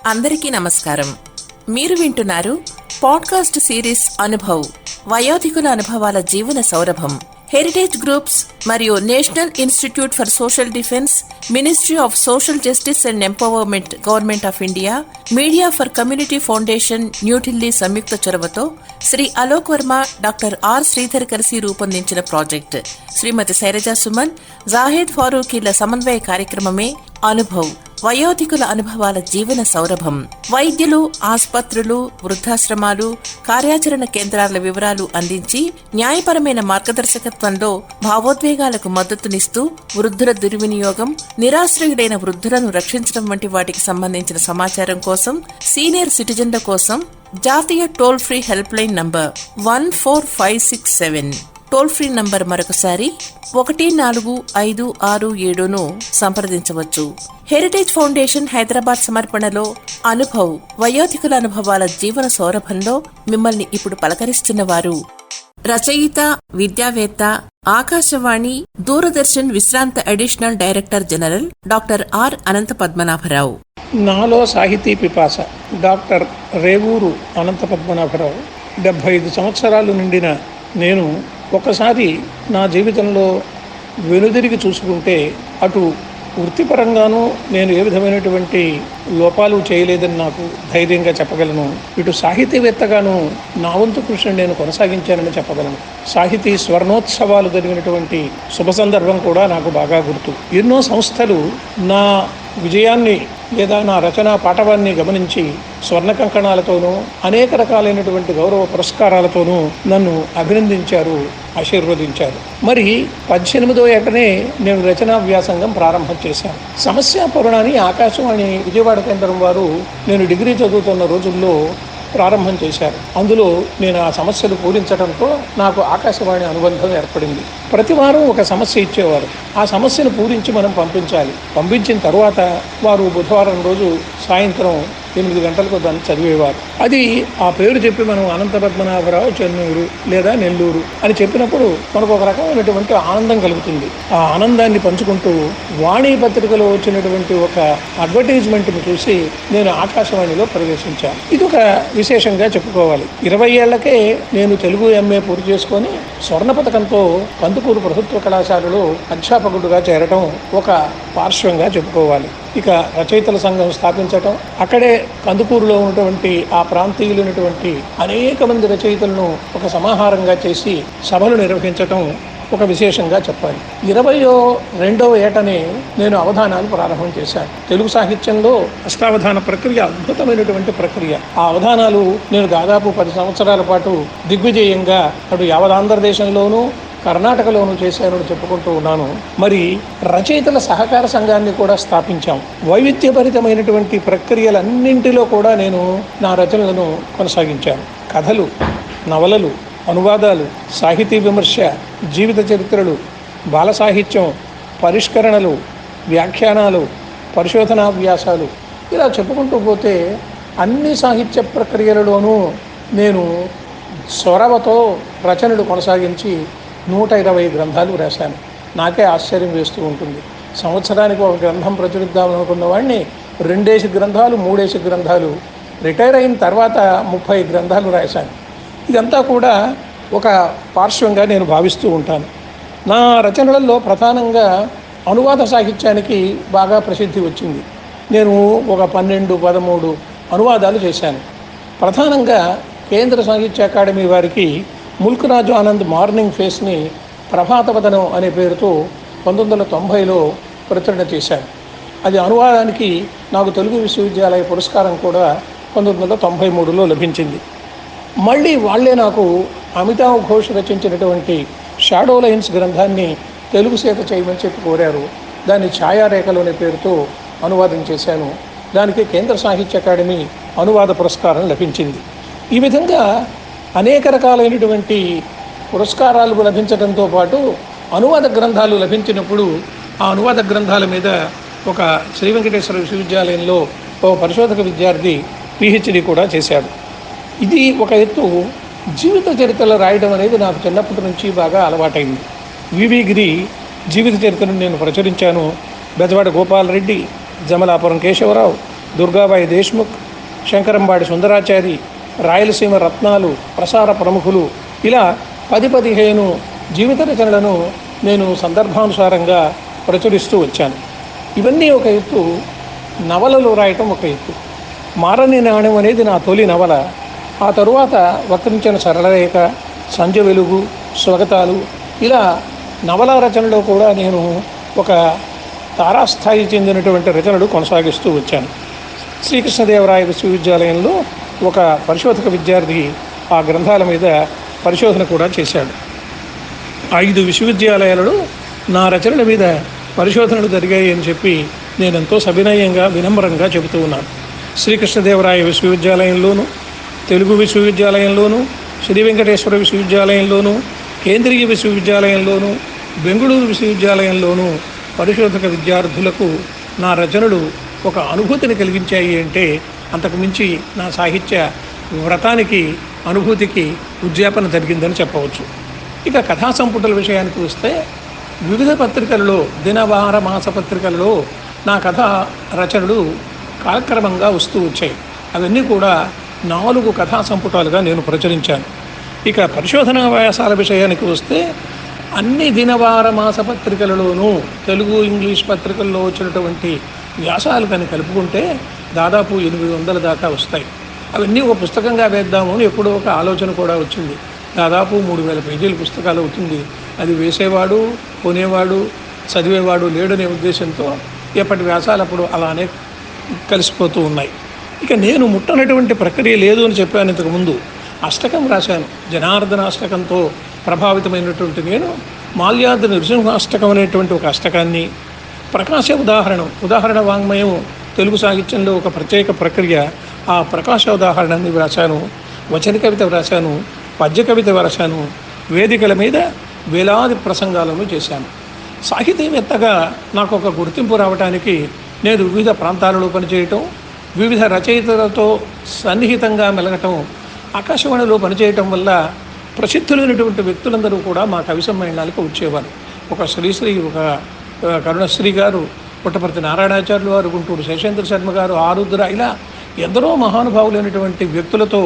అందరికీ నమస్కారం. మీరు వింటున్నారు పాడ్కాస్ట్ సిరీస్ అనుభవ్, వయోధికుల అనుభవాల జీవన సౌరభం. హెరిటేజ్ గ్రూప్స్ మరియు National Institute for Social Defence, Ministry of Social Justice and Empowerment, Government of India, Media for Community Foundation, New Delhi సంయుక్త చొరవతో శ్రీ అలోక్ వర్మ, డాక్టర్ ఆర్ శ్రీధర్ కలిసి రూపొందించిన ప్రాజెక్ట్ శ్రీమతి శైలజా సుమన్, జాహేద్ ఫారూఖీల సమన్వయ కార్యక్రమమే అనుభవ్, వయోధికుల అనుభవాల జీవన సౌరభం. వైద్యులు, ఆసుపత్రులు, వృద్ధాశ్రమాలు, కార్యాచరణ కేంద్రాల వివరాలు అందించి న్యాయపరమైన మార్గదర్శకత్వంలో భావోద్వేగాలకు మద్దతునిస్తూ వృద్ధుల దుర్వినియోగం, నిరాశ్రయుడైన వృద్ధులను రక్షించడం వంటి వాటికి సంబంధించిన సమాచారం కోసం సీనియర్ సిటిజన్ల కోసం జాతీయ toll free help line number 14567, toll free number మరొకసారి 145667ను సంప్రదించవచ్చు. హెరిటేజ్ ఫౌండేషన్ హైదరాబాద్ సమర్పణలో అనుభవ్, వయోధికుల అనుభవాల జీవన సౌరభంలో మిమ్మల్ని ఇప్పుడు పలకరిస్తున్న వారు రచయిత, విద్యావేత్త, ఆకాశవాణి, దూరదర్శన్ విశ్రాంత additional director general doctor R Anantha Padmanabharao. నాలో సాహితీ పిపాస డాక్టర్ రేవూరు అనంత పద్మనాభరావు. 75 సంవత్సరాలు నిండిన నేను ఒకసారి నా జీవితంలో వెనుదిరిగి చూసుకుంటే అటు వృత్తిపరంగానూ నేను ఏ విధమైనటువంటి లోపాలు చేయలేదని నాకు ధైర్యంగా చెప్పగలను. ఇటు సాహితీవేత్తగాను నా వంతు కృషిని నేను కొనసాగించానని చెప్పగలను. సాహితీ స్వర్ణోత్సవాలు జరిగినటువంటి శుభ సందర్భం కూడా నాకు బాగా గుర్తు. ఎన్నో సంస్థలు నా విజయాన్ని లేదా నా రచనా పాఠవాన్ని గమనించి స్వర్ణ కంకణాలతోనూ అనేక రకాలైనటువంటి గౌరవ పురస్కారాలతోనూ నన్ను అభినందించారు, ఆశీర్వదించారు. మరి 18వ ఏటనే నేను రచనా వ్యాసంగం ప్రారంభం చేశాను. సమస్యా పౌర్ణాన్ని ఆకాశవాణి విజయవాడ కేంద్రం వారు నేను డిగ్రీ చదువుతున్న రోజుల్లో ప్రారంభం చేశారు. అందులో నేను ఆ సమస్యలు పూరించడంతో నాకు ఆకాశవాణి అనుబంధం ఏర్పడింది. ప్రతి వారం ఒక సమస్య ఇచ్చేవారు. ఆ సమస్యను పూరించి మనం పంపించాలి. పంపించిన తర్వాత వారు బుధవారం రోజు సాయంత్రం 8 గంటలకు దాన్ని చదివేవారు. అది ఆ పేరు చెప్పి మనం అనంత పద్మనాభరావు, చెన్నూరు లేదా నెల్లూరు అని చెప్పినప్పుడు మనకు ఒక రకమైనటువంటి ఆనందం కలుగుతుంది. ఆ ఆనందాన్ని పంచుకుంటూ వాణి పత్రికలో వచ్చినటువంటి ఒక అడ్వర్టైజ్మెంట్ని చూసి నేను ఆకాశవాణిలో ప్రవేశించాను. ఇది ఒక విశేషంగా చెప్పుకోవాలి. 20 ఏళ్లకే నేను తెలుగు MA పూర్తి చేసుకొని స్వర్ణ పథకంతో కందుకూరు ప్రభుత్వ కళాశాలలో అధ్యాపకుడుగా చేరటం ఒక పార్శ్వంగా చెప్పుకోవాలి. ఇక రచయితల సంఘం స్థాపించటం, అక్కడే కందుకూరులో ఉన్నటువంటి ఆ ప్రాంతీయులైనటువంటి అనేక మంది రచయితలను ఒక సమాహారంగా చేసి సభలు నిర్వహించటం ఒక విశేషంగా చెప్పాలి. 22వ ఏటనే నేను అవధానాలు ప్రారంభం చేశాను. తెలుగు సాహిత్యంలో అష్టావధాన ప్రక్రియ అద్భుతమైనటువంటి ప్రక్రియ. ఆ అవధానాలు నేను దాదాపు 10 సంవత్సరాల పాటు దిగ్విజయంగా అటు యావత్ ఆంధ్రదేశంలోనూ కర్ణాటకలోనూ చేశానని చెప్పుకుంటూ ఉన్నాను. మరి రచయితల సహకార సంఘాన్ని కూడా స్థాపించాం. వైవిధ్యభరితమైనటువంటి ప్రక్రియలన్నింటిలో కూడా నేను నా రచనలను కొనసాగించాను. కథలు, నవలలు, అనువాదాలు, సాహితీ విమర్శ, జీవిత చరిత్రలు, బాల సాహిత్యం, పరిష్కరణలు, వ్యాఖ్యానాలు, పరిశోధనా వ్యాసాలు, ఇలా చెప్పుకుంటూ పోతే అన్ని సాహిత్య ప్రక్రియలలోనూ నేను చొరవతో రచనలు కొనసాగించి 120 గ్రంథాలు రాశాను. నాకే ఆశ్చర్యం వేస్తూ ఉంటుంది. సంవత్సరానికి ఒక గ్రంథం ప్రచురిద్దామనుకున్న వాడిని 2 గ్రంథాలు, 3 గ్రంథాలు, రిటైర్ అయిన తర్వాత 30 గ్రంథాలు రాశాను. ఇదంతా కూడా ఒక పార్శ్వంగా నేను భావిస్తూ ఉంటాను. నా రచనలలో ప్రధానంగా అనువాద సాహిత్యానికి బాగా ప్రసిద్ధి వచ్చింది. నేను ఒక 12-13 అనువాదాలు చేశాను. ప్రధానంగా కేంద్ర సాహిత్య అకాడమీ వారికి ముల్క్ రాజు ఆనంద్ మార్నింగ్ ఫేస్ని ప్రభాతవదనం అనే పేరుతో 1990లో ప్రచురణ చేశాను. అది అనువాదానికి నాకు తెలుగు విశ్వవిద్యాలయ పురస్కారం కూడా 1993లో లభించింది. మళ్ళీ వాళ్లే నాకు అమితావ్ ఘోష్ రచించినటువంటి షాడో లైన్స్ గ్రంథాన్ని తెలుగు చేత చేయమని చెప్పి కోరారు. దాన్ని ఛాయారేఖలు అనే పేరుతో అనువాదం చేశాను. దానికి కేంద్ర సాహిత్య అకాడమీ అనువాద పురస్కారం లభించింది. ఈ విధంగా అనేక రకాలైనటువంటి పురస్కారాలు లభించడంతో పాటు అనువాద గ్రంథాలు లభించినప్పుడు ఆ అనువాద గ్రంథాల మీద ఒక శ్రీ వెంకటేశ్వర విశ్వవిద్యాలయంలో ఒక పరిశోధక విద్యార్థి PhD కూడా చేశాడు. ఇది ఒక ఎత్తు. జీవిత చరిత్రలు రాయడం అనేది నాకు చిన్నప్పటి నుంచి బాగా అలవాటైంది. వివి గిరి జీవిత చరిత్రను నేను ప్రచురించాను. బెజవాడ గోపాలరెడ్డి, జమలాపురం కేశవరావు, దుర్గాబాయి దేశ్ముఖ్, శంకరంబాడి సుందరాచారి, రాయలసీమ రత్నాలు, ప్రసార ప్రముఖులు, ఇలా 10-15 జీవిత రచనలను నేను సందర్భానుసారంగా ప్రచురిస్తూ వచ్చాను. ఇవన్నీ ఒక ఎత్తు. నవలలు రాయటం ఒక ఎత్తు. మారని నాణ్యం అనేది నా తొలి నవల. ఆ తరువాత వక్రించిన సరళరేఖ, సంజ వెలుగు, స్వాగతాలు, ఇలా నవల రచనలో కూడా నేను ఒక తారాస్థాయి చెందినటువంటి రచనలు కొనసాగిస్తూ వచ్చాను. శ్రీకృష్ణదేవరాయ విశ్వవిద్యాలయంలో ఒక పరిశోధక విద్యార్థి ఆ గ్రంథాల మీద పరిశోధన కూడా చేశాడు. 5 విశ్వవిద్యాలయాలలో నా రచనల మీద పరిశోధనలు జరిగాయి అని చెప్పి నేను ఎంతో సవినయంగా, వినమ్రంగా చెబుతూ ఉన్నాను. శ్రీకృష్ణదేవరాయ విశ్వవిద్యాలయంలోను, తెలుగు విశ్వవిద్యాలయంలోను, శ్రీ వెంకటేశ్వర విశ్వవిద్యాలయంలోను, కేంద్రీయ విశ్వవిద్యాలయంలోను, బెంగళూరు విశ్వవిద్యాలయంలోను పరిశోధక విద్యార్థులకు నా రచనలు ఒక అనుభూతిని కలిగించాయి అంటే అంతకు మించి నా సాహిత్య వ్రతానికి, అనుభూతికి ఉద్యాపన జరిగిందని చెప్పవచ్చు. ఇక కథా సంపుటల విషయానికి వస్తే వివిధ పత్రికలలో, దినవార మాస పత్రికలలో నా కథా రచనలు కాలక్రమంగా వస్తూ వచ్చాయి. అవన్నీ కూడా 4 కథా సంపుటాలుగా నేను ప్రచురించాను. ఇక పరిశోధనా వ్యాసాల విషయానికి వస్తే అన్ని దినవార మాస పత్రికలలోనూ తెలుగు, ఇంగ్లీష్ పత్రికల్లో వచ్చినటువంటి వ్యాసాలు కానీ కలుపుకుంటే దాదాపు 800 దాకా వస్తాయి. అవన్నీ ఒక పుస్తకంగా వేద్దాము అని ఎప్పుడో ఒక ఆలోచన కూడా వచ్చింది. దాదాపు 3000 పేజీల పుస్తకాలు అవుతుంది. అది వేసేవాడు, కొనేవాడు, చదివేవాడు లేడనే ఉద్దేశంతో ఎప్పటి వ్యాసాలు అప్పుడు అలానే కలిసిపోతూ ఉన్నాయి. ఇక నేను ముట్టనటువంటి ప్రక్రియ లేదు అని చెప్పాను ఇంతకుముందు. అష్టకం రాశాను. జనార్దన అష్టకంతో ప్రభావితమైనటువంటి నేను మాల్యాద్రి నృసింహాష్టకం అనేటువంటి ఒక అష్టకాన్ని, ప్రకాశ ఉదాహరణ వాంగ్మయం తెలుగు సాహిత్యంలో ఒక ప్రత్యేక ప్రక్రియ, ఆ ప్రకాశ ఉదాహరణని వ్రాశాను. వచన కవిత వ్రాశాను, పద్య కవిత వ్రాశాను. వేదికల మీద వేలాది ప్రసంగాలను చేశాను. సాహితీవేత్తగా నాకు ఒక గుర్తింపు రావడానికి నేను వివిధ ప్రాంతాలలో పనిచేయటం, వివిధ రచయితలతో సన్నిహితంగా మెలగటం, ఆకాశవాణిలో పనిచేయటం వల్ల ప్రసిద్ధులైనటువంటి వ్యక్తులందరూ కూడా మా కవి సమ్మేళనాలకు వచ్చేవారు. ఒక శ్రీశ్రీ, ఒక కరుణశ్రీ గారు, పుట్టపర్తి నారాయణాచార్యులు వారు, గుంటూరు శేషేంద్ర శర్మ గారు, ఆరుద్ర, ఇలా ఎందరో మహానుభావులైనటువంటి వ్యక్తులతో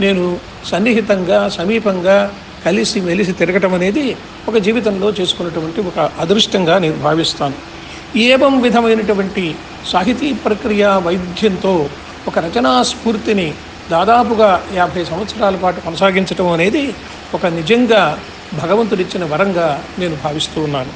నేను సన్నిహితంగా, సమీపంగా కలిసి మెలిసి తిరగటం అనేది ఒక జీవితంలో చేసుకున్నటువంటి ఒక అదృష్టంగా నేను భావిస్తాను. ఏవం విధమైనటువంటి సాహితీ ప్రక్రియ వైద్యంతో ఒక రచనా స్ఫూర్తిని దాదాపుగా 50 సంవత్సరాల పాటు కొనసాగించడం అనేది ఒక నిజంగా భగవంతుడిచ్చిన వరంగా నేను భావిస్తూ ఉన్నాను.